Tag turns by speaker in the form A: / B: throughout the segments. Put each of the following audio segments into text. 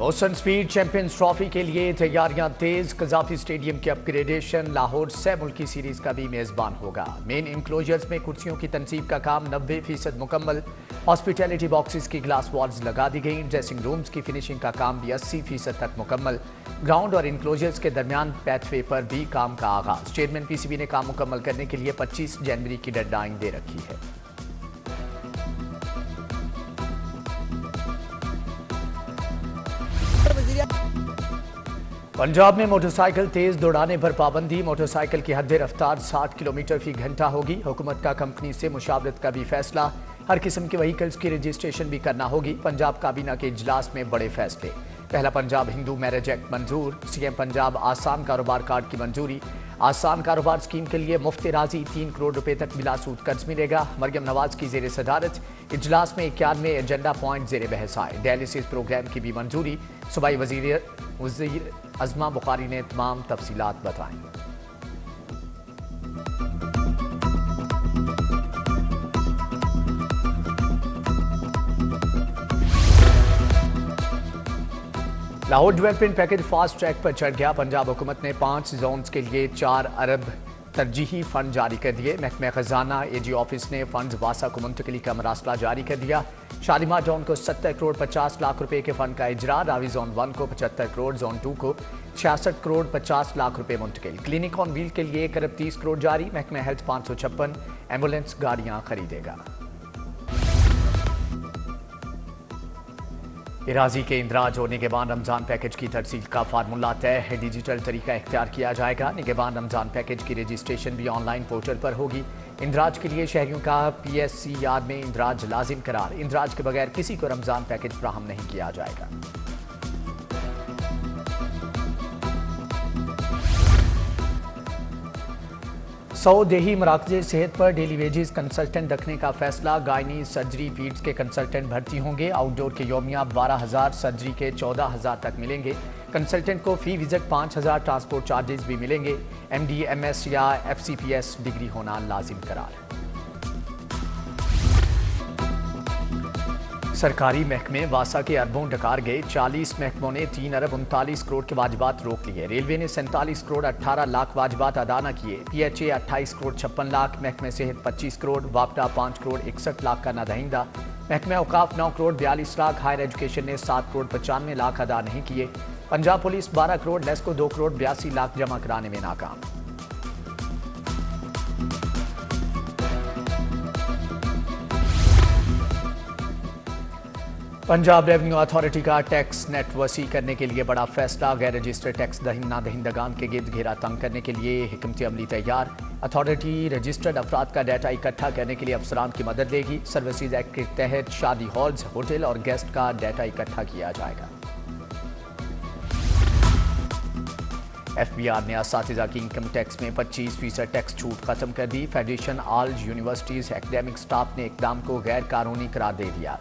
A: Boston speed champions trophy के लिए तैयारियां तेज। कजाफी स्टेडियम की अपग्रेडेशन। लाहौर से मुल्की सीरीज का भी मेजबान होगा। मेन इंक्लोजर्स में कुर्सियों की तनसीब का काम 90% मुकम्मल। हॉस्पिटैलिटी बॉक्सेस की ग्लास वॉल्स लगा दी गई। ड्रेसिंग रूम्स की फिनिशिंग का काम भी 80% तक मुकम्मल। ग्राउंड और इंक्लोजर्स के दरमियान पैथवे पर भी काम का आगाज। चेयरमैन पीसीबी ने काम मुकम्मल करने के लिए 25 जनवरी की डेडलाइन दे रखी है। पंजाब में मोटरसाइकिल तेज दौड़ाने पर पाबंदी। मोटरसाइकिल की हद रफ्तार 60 किलोमीटर फी घंटा होगी। हुकूमत का कंपनी से मुशावरत का भी फैसला। हर किस्म के व्हीकल्स की रजिस्ट्रेशन भी करना होगी। पंजाब काबीना के इजलास में बड़े फैसले। पहला पंजाब हिंदू मैरिज एक्ट मंजूर। सीएम पंजाब आसान कारोबार कार्ड की मंजूरी। आसान कारोबार स्कीम के लिए मुफ्त राजी 3 करोड़ रुपए तक बिला सूद कर्ज मिलेगा। मरियम नवाज की जेर सदारत इजलास में 91 एजेंडा पॉइंट जेर बहस आए। डायलिसिस प्रोग्राम की भी मंजूरी। सूबाई वजीर अजमा बुखारी ने तमाम तफसीलात बताई। Lahore development package fast track पर चढ़ गया। पंजाब हुकूमत ने 5 जोन्स के लिए 4 अरब तरजीही फंड जारी कर दिए। महकमा खजाना एजी ऑफिस ने फंड वासा को मुंतकली का मरासला जारी कर दिया। शालीमार जोन को 70 करोड़ 50 लाख रुपए के फंड का इजरा। रावी जोन 1 को 75 करोड़, जोन 2 को 66 करोड़ 50 लाख रुपए मुंतकिल। क्लिनिक ऑन व्हील के लिए 1 अरब 30 करोड़ जारी। महकमा हेल्थ 556 एम्बुलेंस गाड़ियां खरीदेगा। इराजी के इंदराज और निगहबान रमजान पैकेज की तरसील का फार्मूला तय है। डिजिटल तरीका इख्तियार किया जाएगा। निगहबान रमजान पैकेज की रजिस्ट्रेशन भी ऑनलाइन पोर्टल पर होगी। इंदराज के लिए शहरियों का PSCR में इंदराज लाजिम करार। इंदराज के बगैर किसी को रमजान पैकेज फ्राहम नहीं किया जाएगा। सौ देही मराकज़े सेहत पर डेली वेजेस कंसल्टेंट रखने का फैसला। गायनी सर्जरी पीड्स के कंसल्टेंट भर्ती होंगे। आउटडोर के योमिया 12,000, सर्जरी के 14,000 तक मिलेंगे। कंसल्टेंट को फी विजिट 5,000, ट्रांसपोर्ट चार्जेस भी मिलेंगे। MD MS या FCPS डिग्री होना लाजिम करार। सरकारी महकमे वासा के अरबों डकार गए। 40 महकमों ने 3 अरब 39 करोड़ के वाजिबात रोक लिए। रेलवे ने 47 करोड़ 18 लाख वाजिबात अदा न किए। PHA 28 करोड़ 56 लाख। महकमे सेहत 25 करोड़। वापडा 5 करोड़ 61 लाख का नादहिंदा। महकमे औकाफ 9 करोड़ 42 लाख। हायर एजुकेशन ने 7 करोड़ 95 लाख अदा नहीं किए। पंजाब पुलिस 12 करोड़ लेस्को 2 करोड़ 82 लाख जमा कराने में नाकाम। पंजाब रेवेन्यू अथॉरिटी का टैक्स नेट वसी करने के लिए बड़ा फैसला। गैर रजिस्टर्ड टैक्स दहिंदगान के गिर्द घेरा तंग करने के लिए हिकमत अमली तैयार। अथॉरिटी रजिस्टर्ड अफराद का डाटा इकट्ठा करने के लिए अफसरान की मदद लेगी। सर्विसेज एक्ट के तहत शादी हॉल्स, होटल और गेस्ट का डाटा इकट्ठा किया जाएगा। FBR ने असातिज़ा की इनकम टैक्स में 25% टैक्स छूट खत्म कर दी। Federation all universities academic staff ने इकदाम को गैर कानूनी करार दे दिया।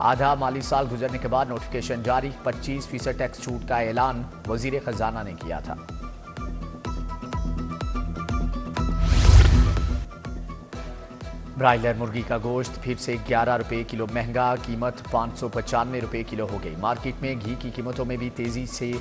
A: आधा माली साल गुजरने के बाद नोटिफिकेशन जारी। 25% टैक्स छूट का ऐलान वजीर खजाना ने किया था। ब्रायलर मुर्गी का गोश्त फिर से 11 रुपए किलो महंगा। कीमत 595 रुपए किलो हो गई। मार्केट में घी की कीमतों में भी तेजी से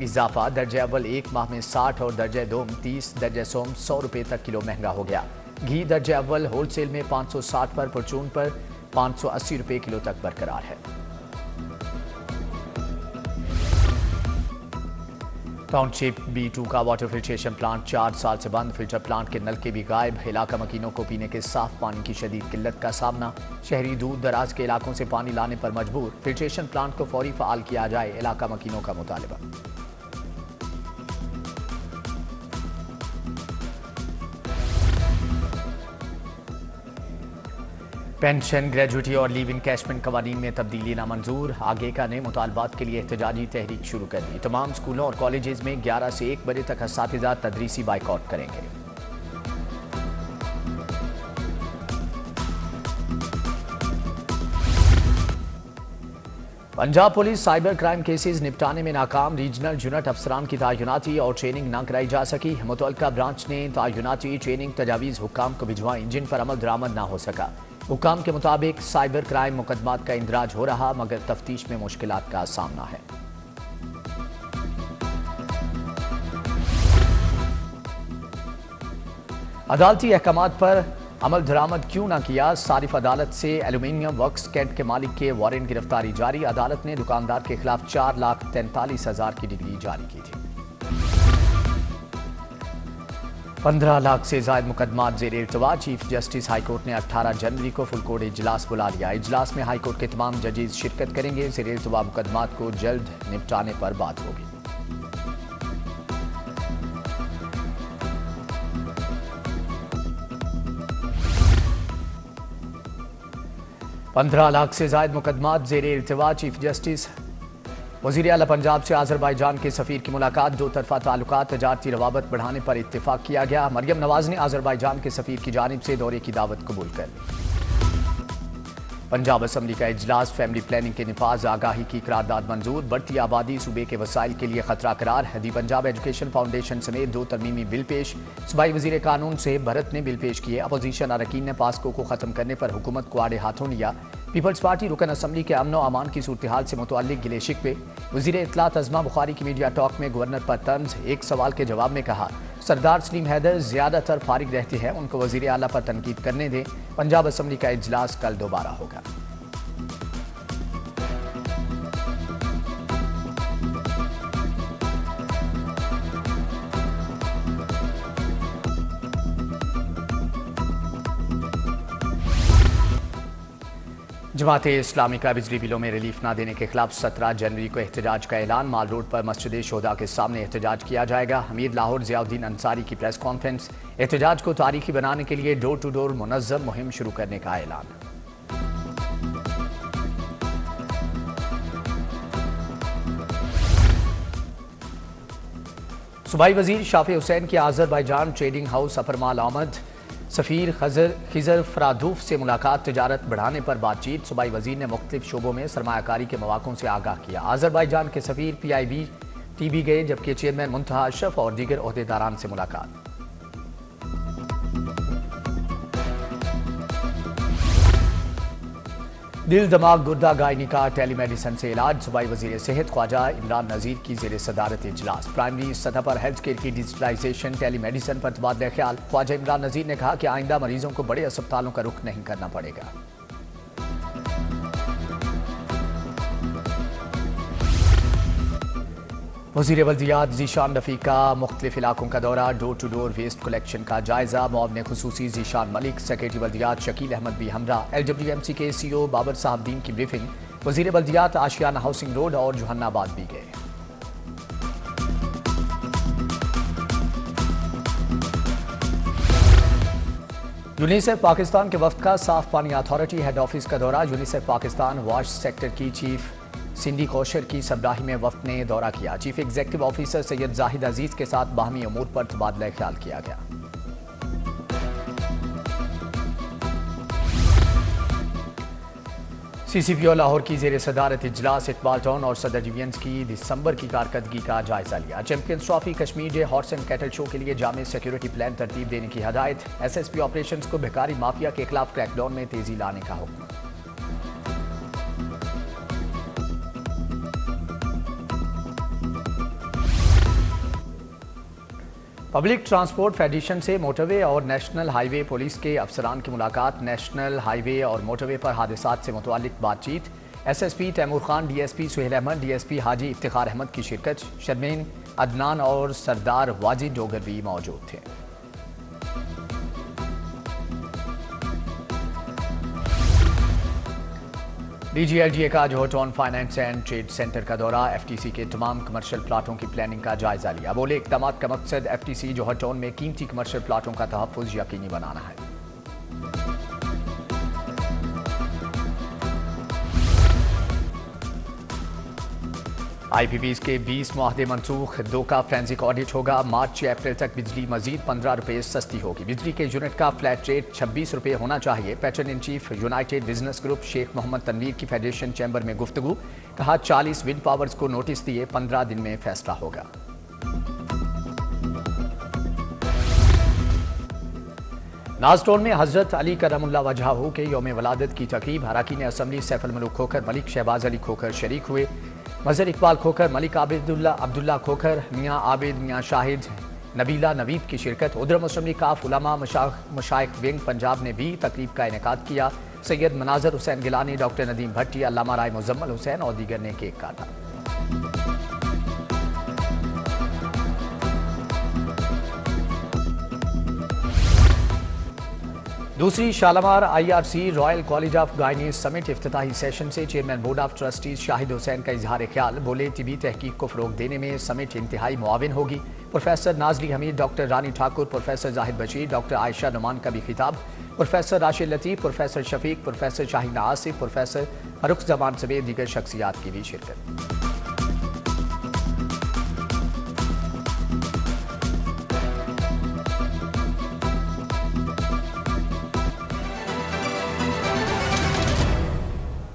A: इजाफा। दर्जा अव्वल 1 माह में 60 और दर्जा दोम 30, दर्जा सोम 100 रुपए तक किलो महंगा हो गया। घी दर्जा अव्वल होलसेल में 560 पर, परचून पर 580 रुपए किलो तक बरकरार है। टाउनशिप B2 का वाटर फिल्ट्रेशन प्लांट 4 साल से बंद। फिल्टर प्लांट के नलके भी गायब। इलाका मकीनों को पीने के साफ पानी की शदीद किल्लत का सामना। शहरी दूर दराज के इलाकों से पानी लाने पर मजबूर। फिल्ट्रेशन प्लांट को फौरी फ़ाल किया जाए, इलाका मकीनों का मुतालिबा। पेंशन, ग्रेजुटी और लीव इनकैशमेंट कवानीन में तब्दीली नामंजूर। आगेका ने मुतालबात के लिए एहतजाजी तहरीक शुरू कर दी। तमाम स्कूलों और कॉलेजेस में 11 से 1 बजे तक असातिज़ा तदरीसी बाइकआउट करेंगे। Punjab police cyber crime cases निपटाने में नाकाम। रीजनल यूनिट अफसरान की तायुनाती और ट्रेनिंग न कराई जा सकी। मुतल्लिका ब्रांच ने तायुनाती ट्रेनिंग तजावीज़ हुक्काम को भिजवाई, जिन पर अमल दरामद न हो सका। हुक्काम के मुताबिक साइबर क्राइम मुकदमात का इंदराज हो रहा, मगर तफ्तीश में मुश्किलात का सामना है। अदालती अहकामात पर अमल दरामद क्यों न किया, सारिफ अदालत से एल्यूमिनियम वर्क्स कैंट के मालिक के वारंट गिरफ्तारी जारी। अदालत ने दुकानदार के खिलाफ 4,43,000 की डिग्री जारी की थी। 15 लाख से ज्यादा मुकदमा जेर इल्तवा। चीफ जस्टिस हाईकोर्ट ने 18 जनवरी को फुल कोर्ट इजलास बुला लिया। इजलास में हाईकोर्ट के तमाम जजेस शिरकत करेंगे। जेर इल्तवा मुकदमात को जल्द निपटाने पर बात होगी। 15 लाख से ज्यादा मुकदमात जेर इल्तवा। चीफ जस्टिस वज़ीर आला पंजाब से आज़रबाईजान के सफ़ीर की मुलाकात। दो तरफा ताल्लुकात तजारती रवाबत बढ़ाने पर इत्तेफाक किया गया। मरियम नवाज ने आज़रबाईजान के सफ़ीर की जानिब से दौरे की दावत कबूल कर ली। पंजाब असम्बली का इजलास। फैमिली प्लानिंग के निफाज आगाही की करारदाद मंजूर। बढ़ती आबादी सूबे के वसाइल के लिए खतरा करार। दी पंजाब एजुकेशन फाउंडेशन समेत 2 तरमीमी बिल पेश। सूबाई वज़ीर कानून से भरत ने बिल पेश किए। अपोजिशन अरकान ने पास्को को खत्म करने पर हुकूमत को आड़े हाथों लिया। पीपल्स पार्टी रुकन असम्बली के अमन व अमान की सूरत हाल से मुतअल्लिक़ गिले शिकवे। वज़ीर इत्तलात अज़मा बुखारी की मीडिया टॉक में गवर्नर पर तंज। एक सवाल के जवाब में कहा, सरदार सलीम हैदर ज़्यादातर फारिग रहते हैं, उनको वज़ीर आला पर तनकीद करने दें। पंजाब असम्बली का इजलास कल दोबारा होगा। जमात इस्लामी का बिजली बिलों में रिलीफ न देने के खिलाफ 17 जनवरी को एहतजाज का ऐलान। माल रोड पर मस्जिद शोहदा के सामने एहतजाज किया जाएगा। अमीर लाहौर ज़ियाउद्दीन अंसारी की प्रेस कॉन्फ्रेंस। एहतजाज को तारीखी बनाने के लिए डोर टू डोर मुनज़्ज़म मुहिम शुरू करने का ऐलान। सूबाई वज़ीर शाफी हुसैन की आज़रबाईजान ट्रेडिंग हाउस अफरमाल आमद। सफ़ीर खिजर फरादूफ से मुलाकात। तजारत बढ़ाने पर बातचीत। सूबाई वज़ीर ने मुख्तलिफ शोबों में सरमायाकारी के मौक़ों से आगाह किया। आज़रबाईजान के सफ़ीर PIB TB गए, जबकि चेयरमैन मुंतहा अशरफ और दीगर ओहदेदारान से मुलाकात। दिल दिमाग गुर्दा गायनी का टेलीमेडिसन से इलाज। सूबाई वज़ीर सेहत ख्वाजा इमरान नज़ीर की ज़ेर सदारत इजलास। प्राइमरी सतह पर हेल्थ केयर की डिजिटलाइजेशन, टेलीमेडिसन पर तबादला ख्याल। ख्वाजा इमरान नज़ीर ने कहा कि आइंदा मरीजों को बड़े अस्पतालों का रुख नहीं करना पड़ेगा। वज़ीर बल्दियात ज़ीशान रफ़ीक का मुख्तलिफ इलाकों का दौरा। Door to door waste collection का जायजा। मुआवने खुसूसी ज़ीशान मलिक, सेक्रेटरी बल्दियात शकील अहमद भी हमरा। LWMC के CEO बाबर साहबदीन की ब्रीफिंग। वज़ीर बल्दियात आशियाना हाउसिंग रोड और जोहन्नाबाद भी गए। यूनिसेफ पाकिस्तान के वफ्द का साफ पानी अथॉरिटी हेड ऑफिस का दौरा। यूनिसेफ पाकिस्तान वाश सेक्टर की चीफ सिंडी कौशर की सरबराही में वफ्द ने दौरा किया। Chief executive officer Syed Zahid Aziz के साथ बाहमी अमूर पर तबादला ख्याल किया गया। CCPO लाहौर की जेर सदारत इजलास। इकबाल टाउन और सदर डिवीजन्स की दिसंबर की कारकर्दगी का जायजा लिया। Champions trophy Kashmir day horse and cattle show के लिए जामे सिक्योरिटी प्लान तरतीब देने की हदायत। SSP ऑपरेशंस को भिखारी माफिया के खिलाफ क्रैकडाउन में तेजी लाने का हुक्म। पब्लिक ट्रांसपोर्ट फेडरेशन से मोटरवे और नेशनल हाईवे पुलिस के अफसरान की मुलाकात। नेशनल हाईवे और मोटरवे पर हादसात से मुतअल्लिक़ बातचीत। SSP Taimur Khan, DSP Suhail Ahmad, DSP हाजी इफ्तिखार अहमद की शिरकत। शर्मीन अदनान और सरदार वाजिद डोगर भी मौजूद थे। DGLGA का जोहटॉन फाइनेंस एंड ट्रेड सेंटर का दौरा। FTC के तमाम कमर्शियल प्लाटों की प्लानिंग का जायजा लिया। बोले, इक़दामात का मकसद FTC जोहटॉन में कीमती कमर्शियल प्लाटों का तहफ़्फ़ुज़ यकीनी बनाना है। IPPs के 20 मुआहदे मनसूख। 2 का फ्रेंसिक ऑडिट होगा। मार्च से अप्रैल तक बिजली मजीद 15 रुपये सस्ती होगी। बिजली के यूनिट का फ्लैट रेट 26 रुपये होना चाहिए। Patron in chief United Business Group Sheikh Mohammad Tanveer की फेडरेशन चैम्बर में गुफ्तगू। कहा, 40 विंड पावर्स को नोटिस दिए, 15 दिन में फैसला होगा। नाजटोन में हजरत अली करमुल्लाह वजहहू के यौम वलादत की तक़रीब। अरकान असम्बली सैफ अल मलूक खोखर, मलिक शहबाज अली खोखर शरीक हुए। मजहर इकबाल खोखर, मलिक अब्दुल्ला खोखर, मियाँ आबिद, मियाँ शाहिद, नबीला नवीद की शिरकत। उधर मुस्लिम लीग काफ उलमा मशाइख विंग पंजाब ने भी तकरीब का इनेकाद किया। सैयद मनाजर हुसैन गिलानी, डॉक्टर नदीम भट्टी, अल्लामा राय मुजम्मल हुसैन और दीगर ने केक काटा। दूसरी Shalamar IRC royal college of gynae summit इफ्तिताही सेशन से chairman board of trustees Shahid Hussain का इजहार ख्याल। बोले तिबी तहकीक को फरोग देने में समिट इंतहाई मुआविन होगी। Professor Nazli Hameed, doctor Rani Thakur, professor Zahid Bashir, doctor Ayesha Noman का भी खिताब। Professor Rashid Latif, professor Shafiq, professor Shaheen Asif, professor Farrukh Zaman समेत दीगर शख्सियात की भी शिरकत।